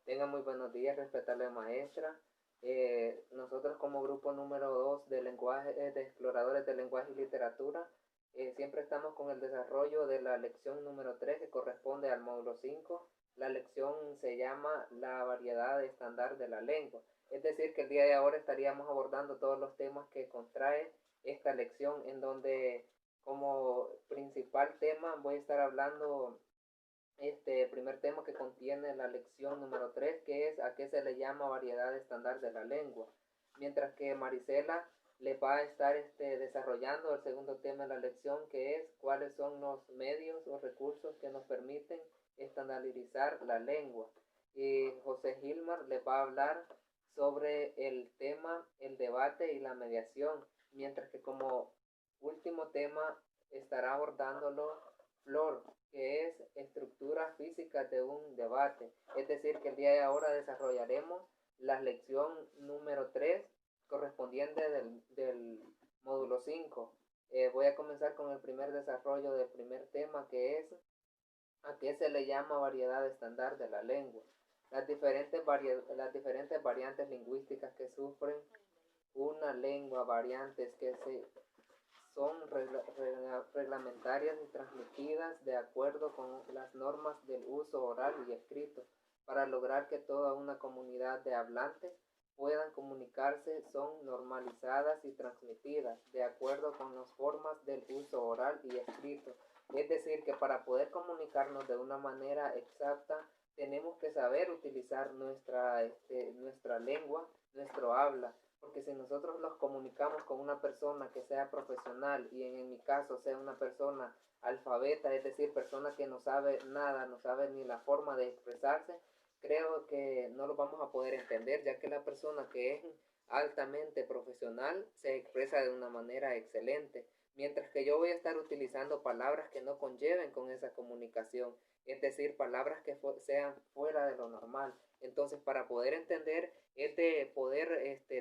Tenga muy buenos días, respetable maestra. Nosotros como grupo número 2 de lenguaje, de exploradores de lenguaje y literatura, siempre estamos con el desarrollo de la lección número 3 que corresponde al módulo 5. La lección se llama la variedad estándar de la lengua. Es decir, que el día de ahora estaríamos abordando todos los temas que contrae esta lección, en donde como principal tema voy a estar hablando este primer tema que contiene la lección número 3, que es a qué se le llama variedad estándar de la lengua. Mientras que Marisela le va a estar desarrollando el segundo tema de la lección, que es cuáles son los medios o recursos que nos permiten estandarizar la lengua. Y José Gilmar le va a hablar sobre el tema, el debate y la mediación, mientras que como último tema estará abordándolo Flor, que es estructura física de un debate. Es decir, que el día de ahora desarrollaremos la lección número 3 correspondiente del módulo 5. Voy a comenzar con el primer desarrollo del primer tema, que es a qué se le llama variedad estándar de la lengua. Las diferentes variantes lingüísticas que sufren una lengua, variantes que son reglamentarias y transmitidas de acuerdo con las normas del uso oral y escrito. Para lograr que toda una comunidad de hablantes puedan comunicarse, son normalizadas y transmitidas de acuerdo con las formas del uso oral y escrito. Es decir, que para poder comunicarnos de una manera exacta, tenemos que saber utilizar nuestra lengua, nuestro habla, porque si nosotros nos comunicamos con una persona que sea profesional y en mi caso sea una persona alfabeta, es decir, persona que no sabe nada, no sabe ni la forma de expresarse, creo que no lo vamos a poder entender, ya que la persona que es altamente profesional se expresa de una manera excelente, mientras que yo voy a estar utilizando palabras que no conlleven con esa comunicación, es decir, palabras que sean fuera de lo normal. Entonces, para poder entender es de poder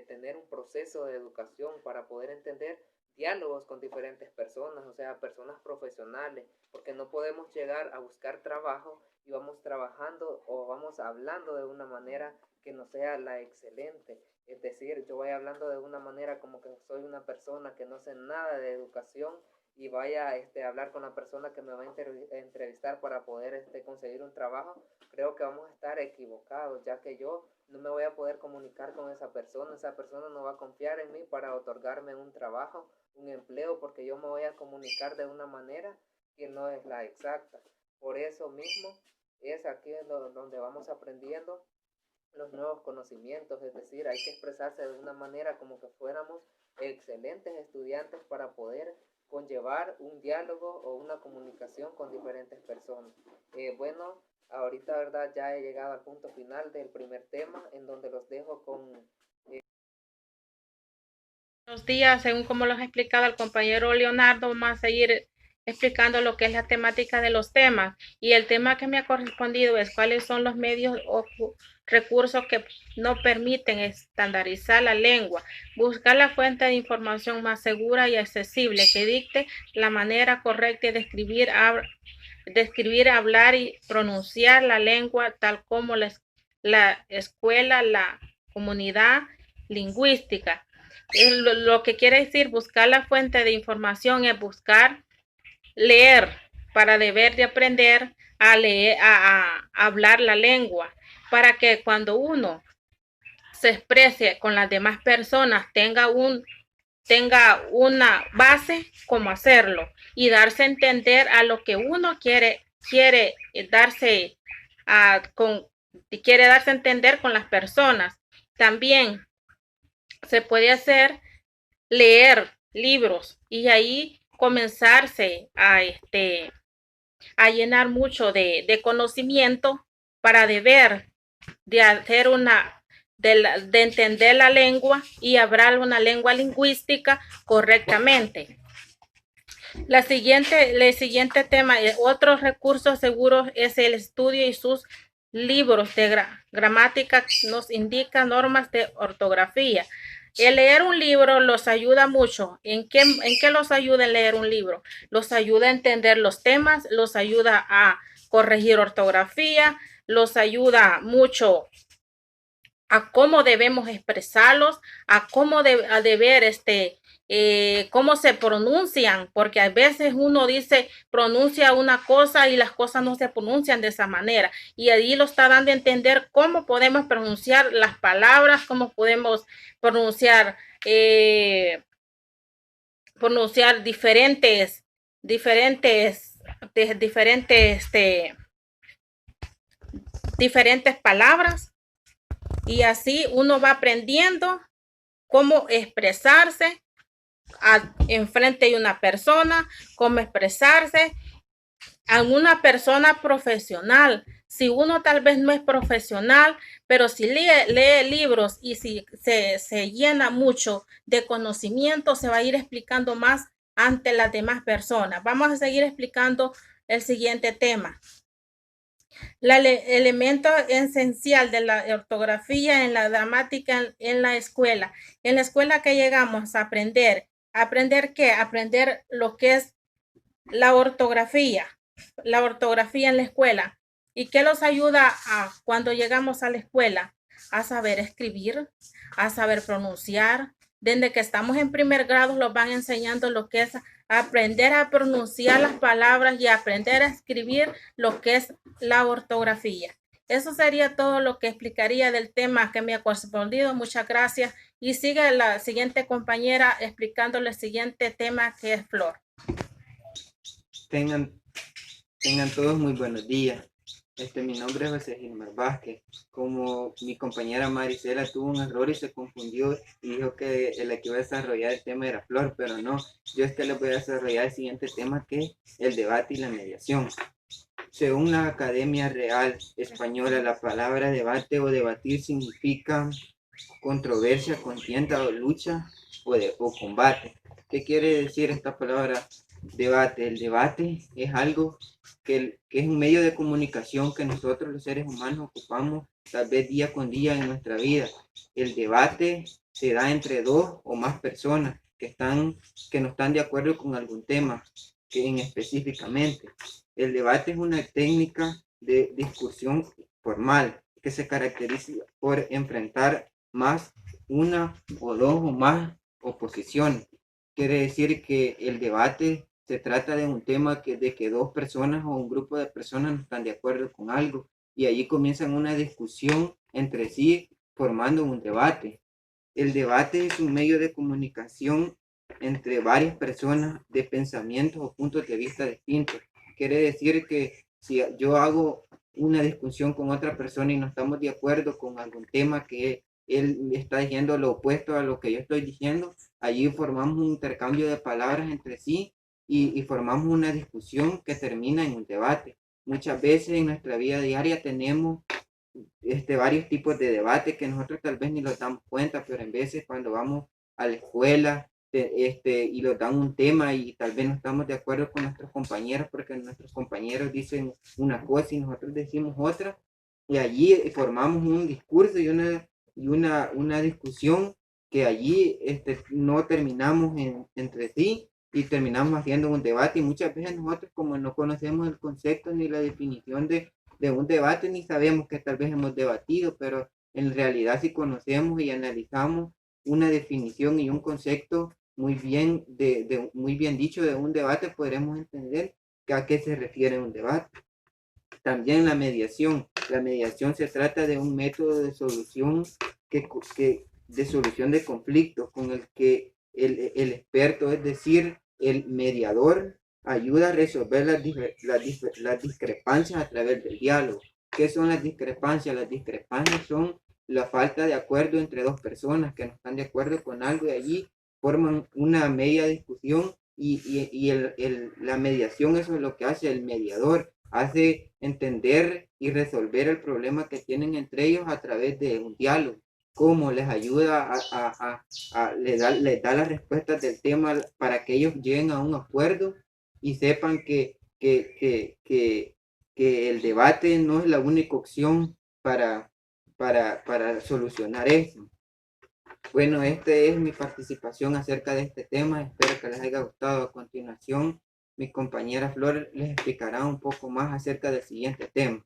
tener un proceso de educación para poder entender diálogos con diferentes personas, o sea, personas profesionales, porque no podemos llegar a buscar trabajo y vamos trabajando o vamos hablando de una manera que no sea la excelente. Es decir, yo voy hablando de una manera como que soy una persona que no sé nada de educación y vaya a hablar con la persona que me va a entrevistar para poder conseguir un trabajo, creo que vamos a estar equivocados, ya que yo no me voy a poder comunicar con esa persona no va a confiar en mí para otorgarme un trabajo, un empleo, porque yo me voy a comunicar de una manera que no es la exacta. Por eso mismo es aquí donde vamos aprendiendo los nuevos conocimientos, es decir, hay que expresarse de una manera como que fuéramos excelentes estudiantes para poder conllevar un diálogo o una comunicación con diferentes personas. Bueno, ahorita, verdad, ya he llegado al punto final del primer tema, en donde los dejo con Buenos días, según como los ha explicado el compañero Leonardo, vamos a seguir explicando lo que es la temática de los temas. Y el tema que me ha correspondido es cuáles son los medios o recursos que no permiten estandarizar la lengua. Buscar la fuente de información más segura y accesible que dicte la manera correcta de escribir, hablar y pronunciar la lengua tal como la escuela, la comunidad lingüística. Lo que quiere decir buscar la fuente de información es buscar leer para deber de aprender a leer, a hablar la lengua, para que cuando uno se exprese con las demás personas tenga una base como hacerlo y darse a entender a lo que uno quiere darse quiere darse a entender con las personas. También se puede hacer leer libros y ahí comenzarse a llenar mucho de conocimiento para de hacer de entender la lengua y hablar una lengua lingüística correctamente. El siguiente tema, otros recursos seguros es el estudio y sus libros de gramática nos indica normas de ortografía. El leer un libro los ayuda mucho. ¿En qué los ayuda el leer un libro? Los ayuda a entender los temas, los ayuda a corregir ortografía, los ayuda mucho a cómo debemos expresarlos, a cómo a deber cómo se pronuncian, porque a veces uno dice, pronuncia una cosa y las cosas no se pronuncian de esa manera. Y allí lo está dando a entender cómo podemos pronunciar las palabras, cómo podemos pronunciar, diferentes, diferentes palabras. Y así uno va aprendiendo cómo expresarse enfrente de una persona, cómo expresarse a una persona profesional. Si uno tal vez no es profesional, pero si lee libros y si se llena mucho de conocimiento, se va a ir explicando más ante las demás personas. Vamos a seguir explicando el siguiente tema. El elemento esencial de la ortografía en la gramática en la escuela. En la escuela que llegamos a aprender. ¿Aprender qué? Aprender lo que es la ortografía en la escuela. ¿Y qué nos ayuda cuando llegamos a la escuela? A saber escribir, a saber pronunciar. Desde que estamos en primer grado nos van enseñando lo que es aprender a pronunciar las palabras y aprender a escribir lo que es la ortografía. Eso sería todo lo que explicaría del tema que me ha correspondido. Muchas gracias. Y sigue la siguiente compañera explicándole el siguiente tema que es Flor. Tengan todos muy buenos días. Mi nombre es José Gilmar Vázquez. Como mi compañera Marisela tuvo un error y se confundió y dijo que la que iba a desarrollar el tema era Flor, pero no. Yo les voy a desarrollar el siguiente tema, que es el debate y la mediación. Según la Academia Real Española, la palabra debate o debatir significa controversia, contienda o lucha o combate. ¿Qué quiere decir esta palabra debate? El debate es algo que es un medio de comunicación que nosotros los seres humanos ocupamos tal vez día con día en nuestra vida. El debate se da entre dos o más personas que no están de acuerdo con algún tema específicamente. El debate es una técnica de discusión formal que se caracteriza por enfrentar más una o dos o más oposiciones. Quiere decir que el debate se trata de un tema de que dos personas o un grupo de personas no están de acuerdo con algo y allí comienzan una discusión entre sí formando un debate. El debate es un medio de comunicación entre varias personas de pensamientos o puntos de vista distintos. Quiere decir que si yo hago una discusión con otra persona y no estamos de acuerdo con algún tema que él está diciendo lo opuesto a lo que yo estoy diciendo, allí formamos un intercambio de palabras entre sí y formamos una discusión que termina en un debate. Muchas veces en nuestra vida diaria tenemos varios tipos de debate que nosotros tal vez ni nos damos cuenta, pero en veces cuando vamos a la escuela y nos dan un tema y tal vez no estamos de acuerdo con nuestros compañeros porque nuestros compañeros dicen una cosa y nosotros decimos otra, y allí formamos un discurso y una discusión que allí no terminamos entre sí y terminamos haciendo un debate, y muchas veces nosotros, como no conocemos el concepto ni la definición de un debate, ni sabemos que tal vez hemos debatido, pero en realidad si conocemos y analizamos una definición y un concepto muy bien dicho de un debate, podremos entender a qué se refiere un debate. También la mediación. La mediación se trata de un método de solución de solución de conflictos con el que el experto, es decir, el mediador, ayuda a resolver las discrepancias a través del diálogo. ¿Qué son las discrepancias? Las discrepancias son la falta de acuerdo entre dos personas que no están de acuerdo con algo y allí forman una media discusión y la mediación, eso es lo que hace el mediador, hace entender y resolver el problema que tienen entre ellos a través de un diálogo. Cómo les ayuda les da las respuestas del tema para que ellos lleguen a un acuerdo y sepan que el debate no es la única opción para solucionar esto. Bueno, esta es mi participación acerca de este tema. Espero que les haya gustado. A continuación, mi compañera Flor les explicará un poco más acerca del siguiente tema.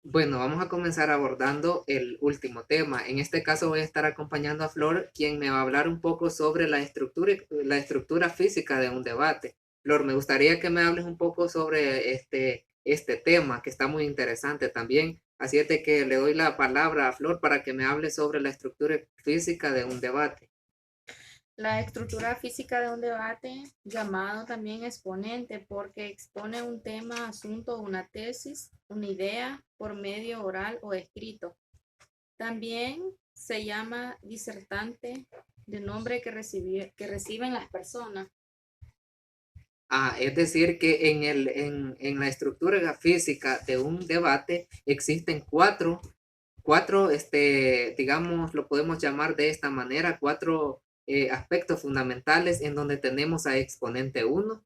Bueno, vamos a comenzar abordando el último tema. En este caso voy a estar acompañando a Flor, quien me va a hablar un poco sobre la estructura física de un debate. Flor, me gustaría que me hables un poco sobre este tema que está muy interesante también. Así es de que le doy la palabra a Flor para que me hable sobre la estructura física de un debate. La estructura física de un debate, llamado también exponente, porque expone un tema, asunto, una tesis, una idea por medio oral o escrito. También se llama disertante, de nombre que reciben las personas. Es decir, que en la estructura física de un debate existen cuatro, digamos, lo podemos llamar de esta manera, cuatro aspectos fundamentales en donde tenemos a exponente 1,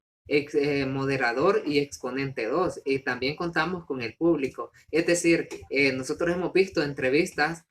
moderador y exponente 2. Y también contamos con el público. Es decir, nosotros hemos visto entrevistas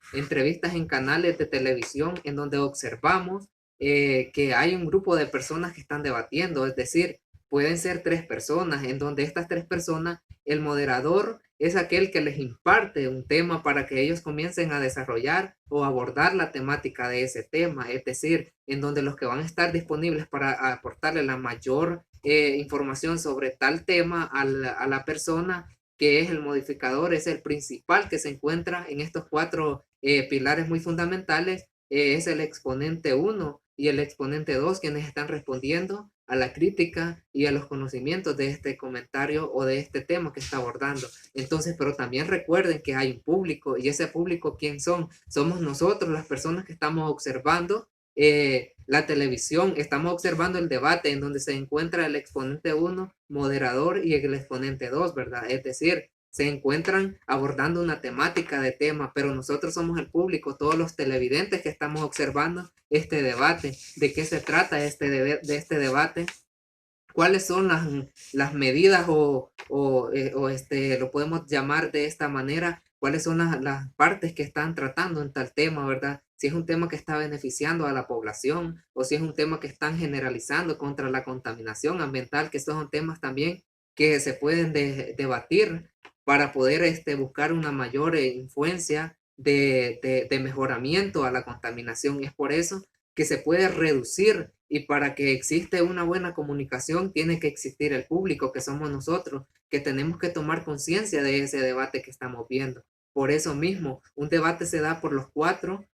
en canales de televisión en donde observamos que hay un grupo de personas que están debatiendo, es decir, pueden ser tres personas, en donde estas tres personas, el moderador es aquel que les imparte un tema para que ellos comiencen a desarrollar o abordar la temática de ese tema, es decir, en donde los que van a estar disponibles para aportarle la mayor información sobre tal tema a la persona que es el modificador, es el principal que se encuentra en estos cuatro pilares muy fundamentales, es el exponente 1 y el exponente 2 quienes están respondiendo a la crítica y a los conocimientos de este comentario o de este tema que está abordando. Entonces, pero también recuerden que hay un público y ese público, ¿quién son? Somos nosotros, las personas que estamos observando la televisión, estamos observando el debate en donde se encuentra el exponente 1, moderador, y el exponente 2, ¿verdad? Es decir, se encuentran abordando una temática de tema, pero nosotros somos el público, todos los televidentes que estamos observando este debate, de qué se trata de este debate, cuáles son las medidas lo podemos llamar de esta manera, cuáles son las partes que están tratando en tal tema, ¿verdad? Si es un tema que está beneficiando a la población o si es un tema que están generalizando contra la contaminación ambiental, que estos son temas también que se pueden debatir para poder buscar una mayor influencia de mejoramiento a la contaminación. Es por eso que se puede reducir y para que existe una buena comunicación tiene que existir el público que somos nosotros, que tenemos que tomar conciencia de ese debate que estamos viendo. Por eso mismo, un debate se da por los cuatro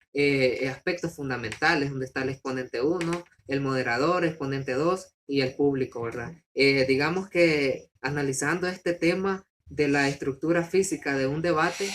aspectos fundamentales, donde está el exponente 1, el moderador, exponente 2 y el público, ¿verdad? Digamos que analizando este tema de la estructura física de un debate,